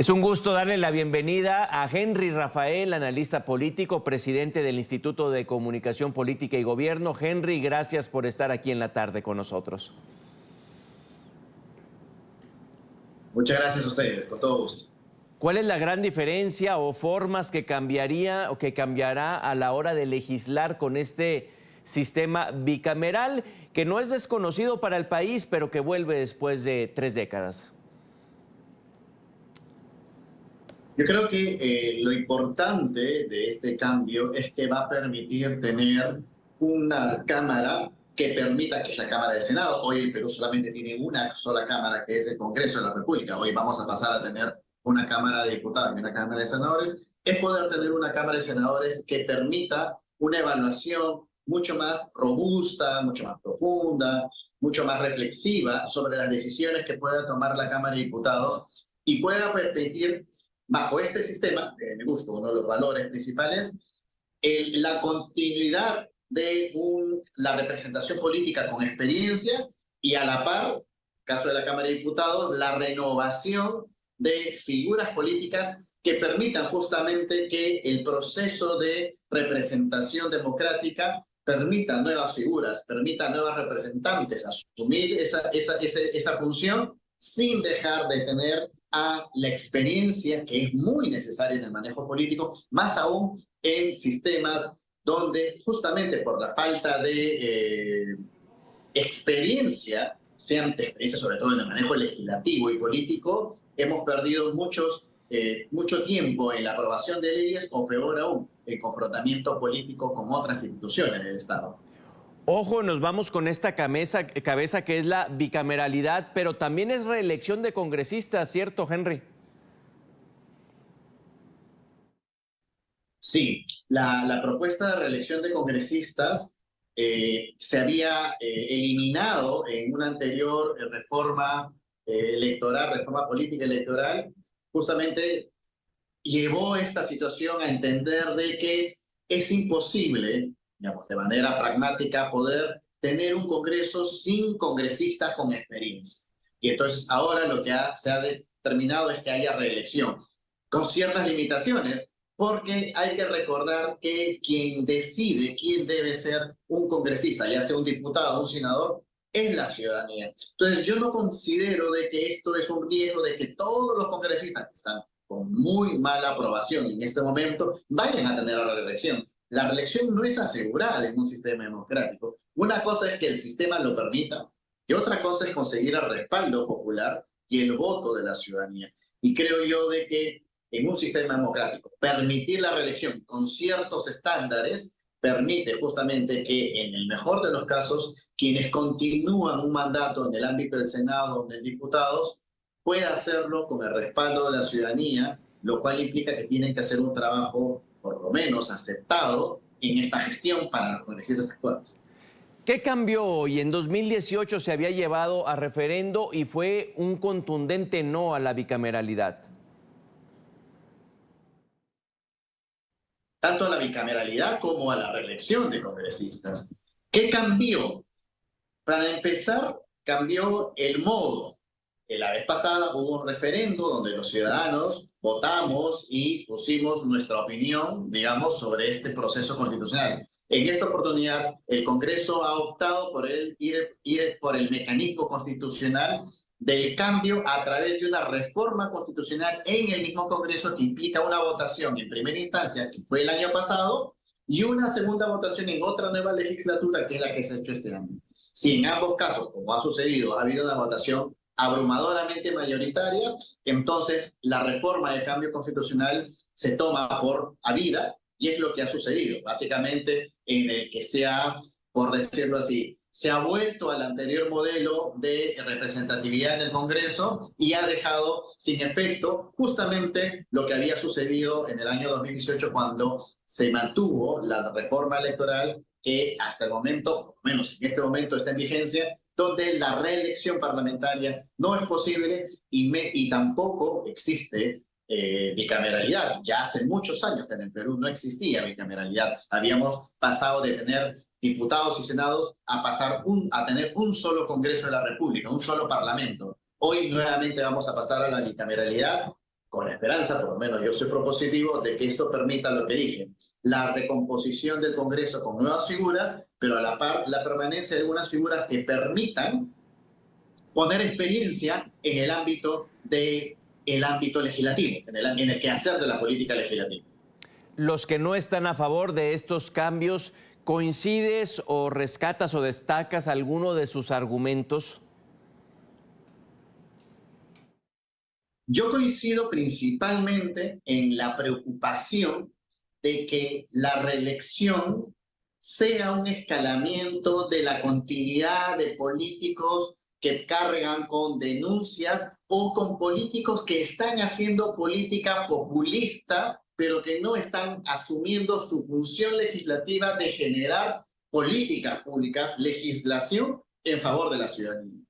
Es un gusto darle la bienvenida a Henry Rafael, analista político, presidente del Instituto de Comunicación Política y Gobierno. Henry, gracias por estar aquí en la tarde con nosotros. Muchas gracias a ustedes, con todo gusto. ¿Cuál es la gran diferencia o formas que cambiaría o que cambiará a la hora de legislar con este sistema bicameral que no es desconocido para el país, pero que vuelve después de 3 décadas? Yo creo que lo importante de este cambio es que va a permitir tener una Cámara que permita, que es la Cámara de Senado. Hoy el Perú solamente tiene una sola Cámara, que es el Congreso de la República. Hoy vamos a pasar a tener una Cámara de Diputados y una Cámara de Senadores. Es poder tener una Cámara de Senadores que permita una evaluación mucho más robusta, mucho más profunda, mucho más reflexiva sobre las decisiones que pueda tomar la Cámara de Diputados y pueda permitir, bajo este sistema, que me gusta, uno de los valores principales, la continuidad de la representación política con experiencia y a la par, caso de la Cámara de Diputados, la renovación de figuras políticas que permitan justamente que el proceso de representación democrática permita nuevas figuras, permita nuevos representantes asumir esa función sin dejar de tener a la experiencia que es muy necesaria en el manejo político, más aún en sistemas donde justamente por la falta de experiencia, sobre todo en el manejo legislativo y político, hemos perdido mucho tiempo en la aprobación de leyes o peor aún, el confrontamiento político con otras instituciones del Estado. Ojo, nos vamos con esta cabeza que es la bicameralidad, pero también es reelección de congresistas, ¿cierto, Henry? Sí, la propuesta de reelección de congresistas se había eliminado en una anterior reforma electoral, reforma política electoral, justamente llevó esta situación a entender de que es imposible, digamos, de manera pragmática, poder tener un Congreso sin congresistas con experiencia. Y entonces ahora lo que se ha determinado es que haya reelección, con ciertas limitaciones, porque hay que recordar que quien decide quién debe ser un congresista, ya sea un diputado o un senador, es la ciudadanía. Entonces yo no considero de que esto es un riesgo de que todos los congresistas que están con muy mala aprobación en este momento vayan a tener la reelección. La reelección no es asegurada en un sistema democrático. Una cosa es que el sistema lo permita y otra cosa es conseguir el respaldo popular y el voto de la ciudadanía. Y creo yo de que en un sistema democrático permitir la reelección con ciertos estándares permite justamente que en el mejor de los casos quienes continúan un mandato en el ámbito del Senado o de diputados pueda hacerlo con el respaldo de la ciudadanía, lo cual implica que tienen que hacer un trabajo por lo menos aceptado en esta gestión para los congresistas actuales. ¿Qué cambió hoy? En 2018 se había llevado a referendo y fue un contundente no a la bicameralidad. Tanto a la bicameralidad como a la reelección de congresistas. ¿Qué cambió? Para empezar, cambió el modo. La vez pasada hubo un referendo donde los ciudadanos votamos y pusimos nuestra opinión, digamos, sobre este proceso constitucional. En esta oportunidad, el Congreso ha optado por ir por el mecanismo constitucional del cambio a través de una reforma constitucional en el mismo Congreso que implica una votación en primera instancia, que fue el año pasado, y una segunda votación en otra nueva legislatura, que es la que se ha hecho este año. Si en ambos casos, como ha sucedido, ha habido una votación abrumadoramente mayoritaria, entonces la reforma del cambio constitucional se toma por habida y es lo que ha sucedido. Básicamente, en el que por decirlo así, se ha vuelto al anterior modelo de representatividad en el Congreso y ha dejado sin efecto justamente lo que había sucedido en el año 2018 cuando se mantuvo la reforma electoral que hasta el momento, por lo menos en este momento está en vigencia, donde la reelección parlamentaria no es posible y tampoco existe bicameralidad. Ya hace muchos años que en el Perú no existía bicameralidad. Habíamos pasado de tener diputados y senados a tener un solo Congreso de la República, un solo parlamento. Hoy nuevamente vamos a pasar a la bicameralidad con la esperanza, por lo menos yo soy propositivo, de que esto permita lo que dije, la recomposición del Congreso con nuevas figuras, pero a la par la permanencia de algunas figuras que permitan poner experiencia en el ámbito legislativo, en el quehacer de la política legislativa. Los que no están a favor de estos cambios, ¿coincides o rescatas o destacas alguno de sus argumentos? Yo coincido principalmente en la preocupación de que la reelección sea un escalamiento de la continuidad de políticos que cargan con denuncias o con políticos que están haciendo política populista, pero que no están asumiendo su función legislativa de generar políticas públicas, legislación en favor de la ciudadanía.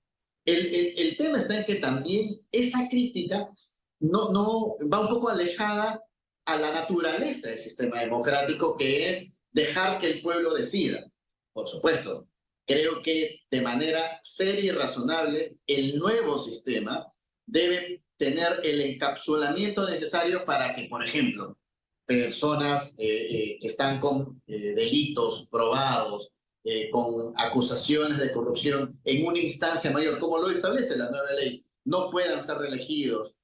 El tema está en que también esa crítica no va un poco alejada a la naturaleza del sistema democrático, que es dejar que el pueblo decida. Por supuesto, creo que de manera seria y razonable el nuevo sistema debe tener el encapsulamiento necesario para que, por ejemplo, personas que están con delitos probados, con acusaciones de corrupción en una instancia mayor, como lo establece la nueva ley, no puedan ser reelegidos.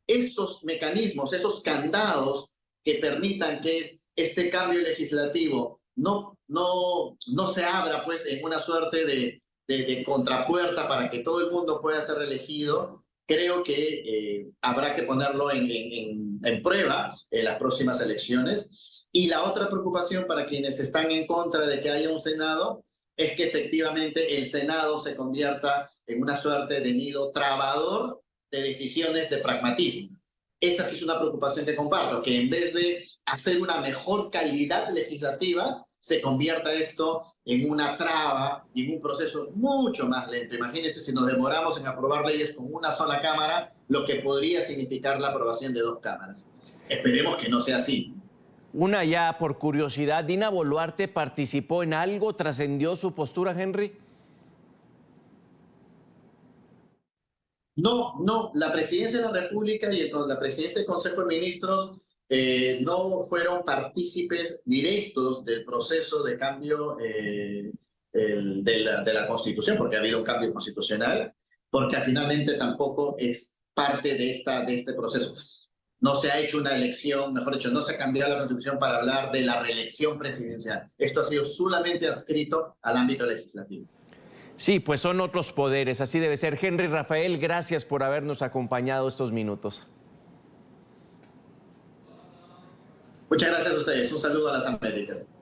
Estos mecanismos, esos candados que permitan que este cambio legislativo no se abra pues en una suerte de contrapuerta para que todo el mundo pueda ser reelegido, creo que habrá que ponerlo en prueba en las próximas elecciones. Y la otra preocupación para quienes están en contra de que haya un Senado es que efectivamente el Senado se convierta en una suerte de nido trabador de decisiones de pragmatismo. Esa sí es una preocupación que comparto, que en vez de hacer una mejor calidad legislativa, se convierta esto en una traba y en un proceso mucho más lento. Imagínense si nos demoramos en aprobar leyes con una sola cámara, lo que podría significar la aprobación de 2 cámaras. Esperemos que no sea así. Una ya por curiosidad, ¿Dina Boluarte participó en algo? ¿Trascendió su postura, Henry? No, la Presidencia de la República y la Presidencia del Consejo de Ministros no fueron partícipes directos del proceso de cambio de la Constitución, porque ha habido un cambio constitucional, porque finalmente tampoco es parte de este proceso. No se ha hecho una elección, mejor dicho, no se ha cambiado la Constitución para hablar de la reelección presidencial. Esto ha sido solamente adscrito al ámbito legislativo. Sí, pues son otros poderes, así debe ser. Henry Rafael, gracias por habernos acompañado estos minutos. Muchas gracias a ustedes. Un saludo a las Américas.